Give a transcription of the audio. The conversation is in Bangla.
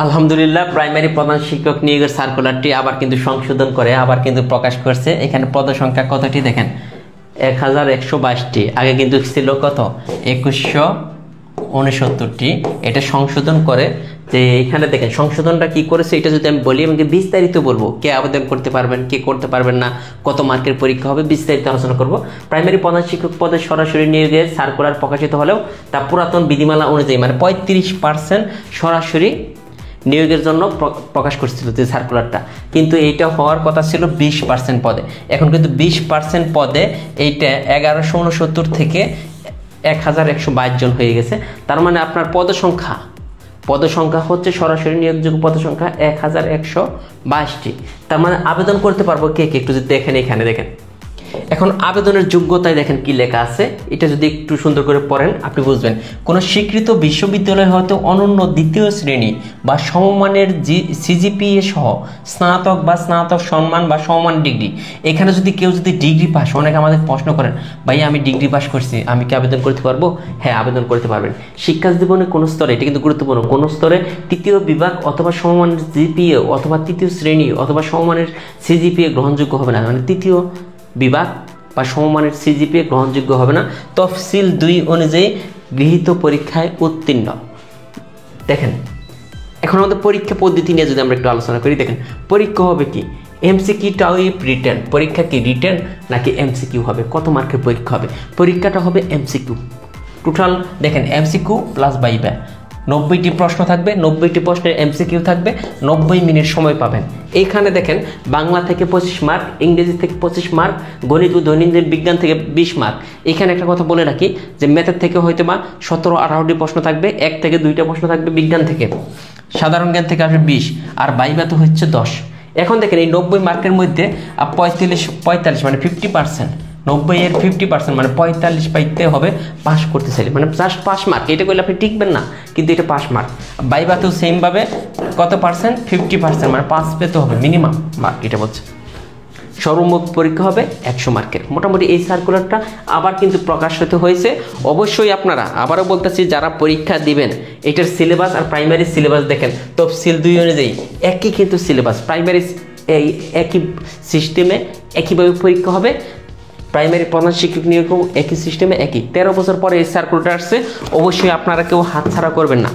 আলহামদুলিল্লাহ প্রাইমারি প্রধান শিক্ষক নিয়োগের সার্কুলারটি আবার কিন্তু সংশোধন করে আবার কিন্তু প্রকাশ করছে। এখানে পদ সংখ্যা কতটি দেখেন, 1122টি। আগে কিন্তু ছিল কত, 2169টি। এটা সংশোধন করে যে এখানে দেখেন সংশোধনটা কি করেছে, এটা যদি আমি বলি আমাকে বিস্তারিত বলবো, কে আবেদন করতে পারবেন, কে করতে পারবেন না, কত মার্কের পরীক্ষা হবে, বিস্তারিত আলোচনা করব। প্রাইমারি প্রধান শিক্ষক পদে সরাসরি নিয়োগের সার্কুলার প্রকাশিত হলেও তা পুরাতন বিধিমালা অনুযায়ী মানে 35% সরাসরি নিয়োগের জন্য প্রকাশ করছিল যে সার্কুলারটা, কিন্তু এইটা হওয়ার কথা ছিল 20% পদে। এখন কিন্তু 20% পদে এইটা 1169 থেকে 1122 জন হয়ে গেছে। তার মানে আপনার পদ সংখ্যা হচ্ছে সরাসরি নিয়োগযোগ্য পদ সংখ্যা 1122টি। তার মানে আবেদন করতে পারবো কে কে, একটু যদি দেখেন এখানে দেখেন। এখন আবেদনের যোগ্যতায় দেখেন কি লেখা আছে, এটা যদি একটু সুন্দর করে পড়েন আপনি বুঝবেন। কোনো স্বীকৃত বিশ্ববিদ্যালয় হতে অনন্য দ্বিতীয় শ্রেণী বা সমমানের সিজিপিএ সহ স্নাতক বা স্নাতক সম্মান বা সমমান ডিগ্রি। এখানে যদি কেউ যদি ডিগ্রি পাস, অনেকে আমাদের প্রশ্ন করেন ভাই আমি ডিগ্রি পাস করছি, আমি কি আবেদন করতে পারবো? হ্যাঁ, আবেদন করতে পারবেন। শিক্ষা জীবনের কোনো স্তরে, এটা কিন্তু গুরুত্বপূর্ণ, কোনো স্তরে তৃতীয় বিভাগ অথবা সমমানের জিপিএ অথবা তৃতীয় শ্রেণী অথবা সমমানের সিজিপিএ গ্রহণযোগ্য হবে না, মানে তৃতীয় বিভাগ বা সমমানের সিজিপিএ গ্রহণযোগ্য হবে না। তফসিল 2 অনুযায়ী গৃহীত পরীক্ষায় উত্তীর্ণ। দেখেন এখন আমাদের পরীক্ষা পদ্ধতি নিয়ে যদি আমরা একটু আলোচনা করি, দেখেন পরীক্ষা হবে কি, এমসিকিউটাও রিটেন, পরীক্ষা কি রিটেন নাকি এমসিকিউ হবে, কত মার্কের পরীক্ষা হবে? পরীক্ষাটা হবে এমসিকিউ। টোটাল দেখেন এমসিকিউ প্লাস ভাইভা 90টি প্রশ্ন থাকবে, 90টি প্রশ্নের এমসিকিউ থাকবে, 90 মিনিট সময় পাবেন। এইখানে দেখেন বাংলা থেকে 25 মার্ক, ইংরেজি থেকে 25 মার্ক, গণিত ও দৈনন্দিন বিজ্ঞান থেকে 20 মার্ক। এখানে একটা কথা বলে রাখি যে ম্যাথের থেকে হয়তো বা 17-18টি প্রশ্ন থাকবে, 1 থেকে 2টা প্রশ্ন থাকবে বিজ্ঞান থেকে, সাধারণ জ্ঞান থেকে আসবে 20, আর ভাইভা তো হচ্ছে 10। এখন দেখেন এই 90 মার্কের মধ্যে 45 মানে 50%, 90 এর 50% মানে 45 পাইতে হবে পাস করতে চাইলে, মানে জাস্ট 5 মার্ক। এটা করলে আপনি টিকবেন না, কিন্তু এটা 5 মার্ক। ভাইভাতেও সেমভাবে কত পার্সেন্ট, 50%, মানে 5 পেতে হবে মিনিমাম মার্ক, এটা বলছে। সর্বমোট পরীক্ষা হবে 100 মার্কের। মোটামুটি এই সার্কুলারটা আবার কিন্তু প্রকাশিত হয়েছে। অবশ্যই আপনারা, আবারও বলতেছি, যারা পরীক্ষা দিবেন এটার সিলেবাস আর প্রাইমারি সিলেবাস দেখেন, তফসিল 2 অনুযায়ী একই কিন্তু সিলেবাস, প্রাইমারি একই সিস্টেমে একইভাবে পরীক্ষা হবে, প্রাইমারি প্রধান শিক্ষক নিয়োগও একই সিস্টেমে একই। 13 বছর পরে এই সার্কুলারটা আসছে, অবশ্যই আপনারা কেউ হাতছাড়া করবেন না।